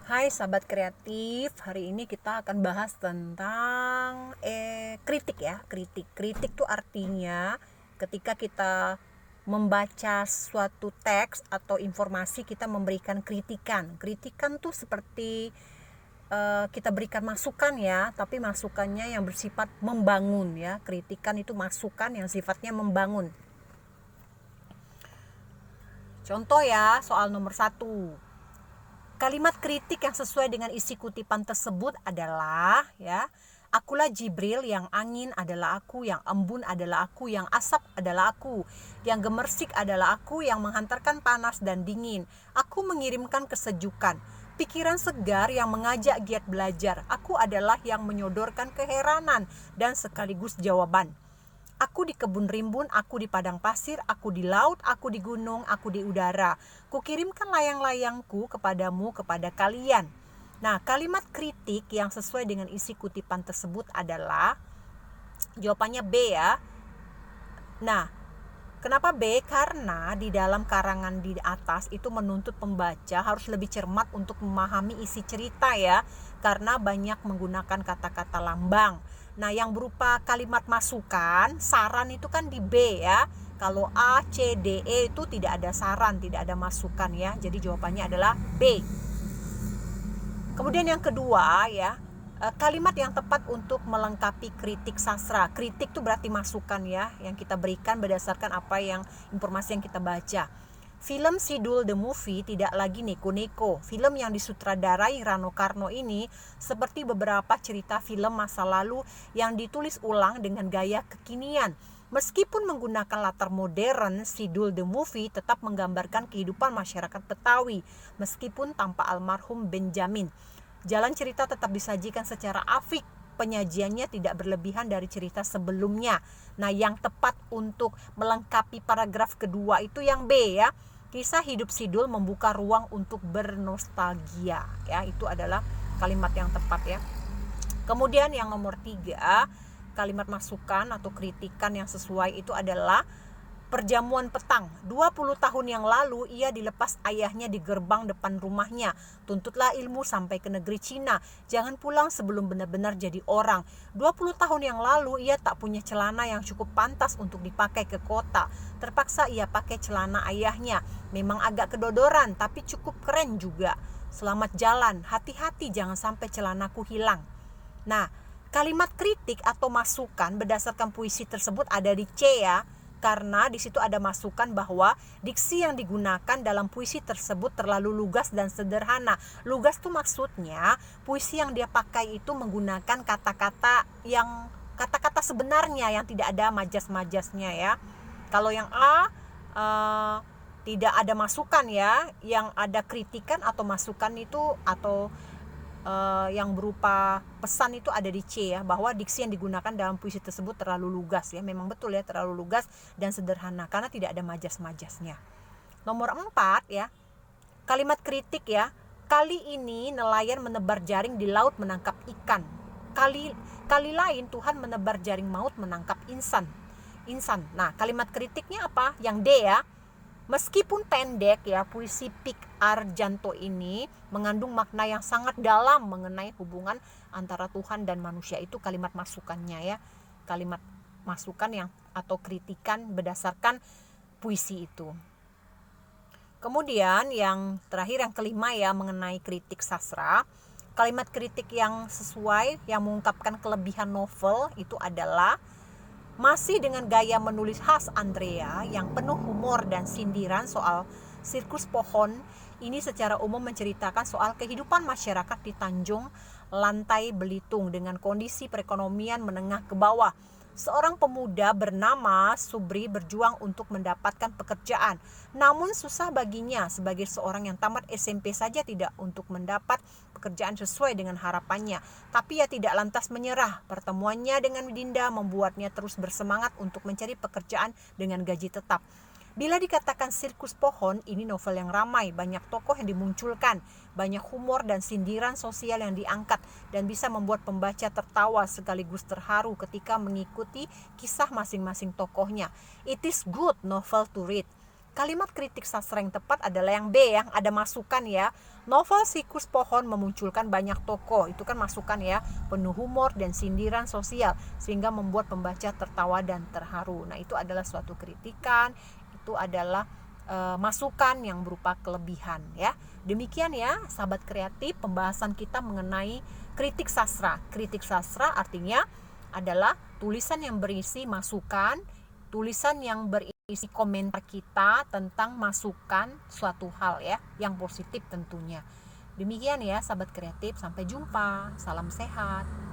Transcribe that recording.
Hai sahabat kreatif, hari ini kita akan bahas tentang kritik ya. Kritik tuh artinya ketika kita membaca suatu teks atau informasi, kita memberikan kritikan. Kritikan tuh seperti kita berikan masukan ya, tapi masukannya yang bersifat membangun ya. Kritikan itu masukan yang sifatnya membangun. Contoh ya, soal nomor 1. Kalimat kritik yang sesuai dengan isi kutipan tersebut adalah ya, akulah Jibril, yang angin adalah aku, yang embun adalah aku, yang asap adalah aku, yang gemersik adalah aku, yang menghantarkan panas dan dingin. Aku mengirimkan kesejukan, pikiran segar yang mengajak giat belajar. Aku adalah yang menyodorkan keheranan dan sekaligus jawaban. Aku di kebun rimbun, aku di padang pasir, aku di laut, aku di gunung, aku di udara. Kukirimkan layang-layangku kepadamu, kepada kalian. Nah, kalimat kritik yang sesuai dengan isi kutipan tersebut adalah jawabannya B ya. Nah, kenapa B? Karena di dalam karangan di atas itu menuntut pembaca harus lebih cermat untuk memahami isi cerita ya, karena banyak menggunakan kata-kata lambang. Nah, yang berupa kalimat masukan, saran itu kan di B ya. Kalau A, C, D, E itu tidak ada saran, tidak ada masukan ya. Jadi jawabannya adalah B. Kemudian yang kedua ya, kalimat yang tepat untuk melengkapi kritik sastra. Kritik itu berarti masukan ya, yang kita berikan berdasarkan apa yang informasi yang kita baca. Film Sidul the Movie tidak lagi neko-neko. Film yang disutradarai Rano Karno ini seperti beberapa cerita film masa lalu yang ditulis ulang dengan gaya kekinian. Meskipun menggunakan latar modern, Sidul the Movie tetap menggambarkan kehidupan masyarakat Betawi, meskipun tanpa almarhum Benjamin. Jalan cerita tetap disajikan secara apik, penyajiannya tidak berlebihan dari cerita sebelumnya. Nah, yang tepat untuk melengkapi paragraf kedua itu yang B ya. Kisah hidup Sidul membuka ruang untuk bernostalgia ya. Itu adalah kalimat yang tepat ya. Kemudian yang nomor 3, kalimat masukan atau kritikan yang sesuai itu adalah perjamuan petang. 20 tahun yang lalu ia dilepas ayahnya di gerbang depan rumahnya. Tuntutlah ilmu sampai ke negeri Cina. Jangan pulang sebelum benar-benar jadi orang. 20 tahun yang lalu ia tak punya celana yang cukup pantas untuk dipakai ke kota. Terpaksa ia pakai celana ayahnya. Memang agak kedodoran tapi cukup keren juga. Selamat jalan, hati-hati jangan sampai celanaku hilang. Nah, kalimat kritik atau masukan berdasarkan puisi tersebut ada di C ya. Karena di situ ada masukan bahwa diksi yang digunakan dalam puisi tersebut terlalu lugas dan sederhana. Lugas tuh maksudnya puisi yang dia pakai itu menggunakan kata-kata sebenarnya yang tidak ada majas-majasnya ya. Kalau yang A tidak ada masukan ya, yang ada kritikan atau masukan itu atau yang berupa pesan itu ada di C ya, bahwa diksi yang digunakan dalam puisi tersebut terlalu lugas ya. Memang betul ya, terlalu lugas dan sederhana karena tidak ada majas-majasnya. Nomor 4 ya, kalimat kritik ya. Kali ini nelayan menebar jaring di laut menangkap ikan. Kali lain Tuhan menebar jaring maut menangkap insan. Nah, kalimat kritiknya apa? Yang D ya. Meskipun pendek ya, puisi Pik Arjanto ini mengandung makna yang sangat dalam mengenai hubungan antara Tuhan dan manusia. Itu kalimat masukannya ya. Kalimat masukan yang atau kritikan berdasarkan puisi itu. Kemudian yang terakhir, yang kelima ya, mengenai kritik sastra. Kalimat kritik yang sesuai, yang mengungkapkan kelebihan novel itu adalah masih dengan gaya menulis khas Andrea yang penuh humor dan sindiran soal sirkus pohon. Ini secara umum menceritakan soal kehidupan masyarakat di Tanjung Lantai Belitung dengan kondisi perekonomian menengah ke bawah. Seorang pemuda bernama Subri berjuang untuk mendapatkan pekerjaan. Namun susah baginya sebagai seorang yang tamat SMP saja tidak untuk mendapat pekerjaan sesuai dengan harapannya. Tapi ia tidak lantas menyerah. Pertemuannya dengan Dinda membuatnya terus bersemangat untuk mencari pekerjaan dengan gaji tetap. Bila dikatakan sirkus pohon, ini novel yang ramai, banyak tokoh yang dimunculkan, banyak humor dan sindiran sosial yang diangkat, dan bisa membuat pembaca tertawa sekaligus terharu ketika mengikuti kisah masing-masing tokohnya. It is good novel to read. Kalimat kritik sastra yang tepat adalah yang B, yang ada masukan ya. Novel Siklus Pohon memunculkan banyak tokoh, itu kan masukan ya, penuh humor dan sindiran sosial sehingga membuat pembaca tertawa dan terharu. Nah, itu adalah suatu kritikan, itu adalah masukan yang berupa kelebihan ya. Demikian ya sahabat kreatif, pembahasan kita mengenai kritik sastra. Kritik sastra artinya adalah tulisan yang berisi masukan, tulisan yang berisi komentar kita tentang masukan suatu hal ya, yang positif tentunya. Demikian ya sahabat kreatif, sampai jumpa, salam sehat.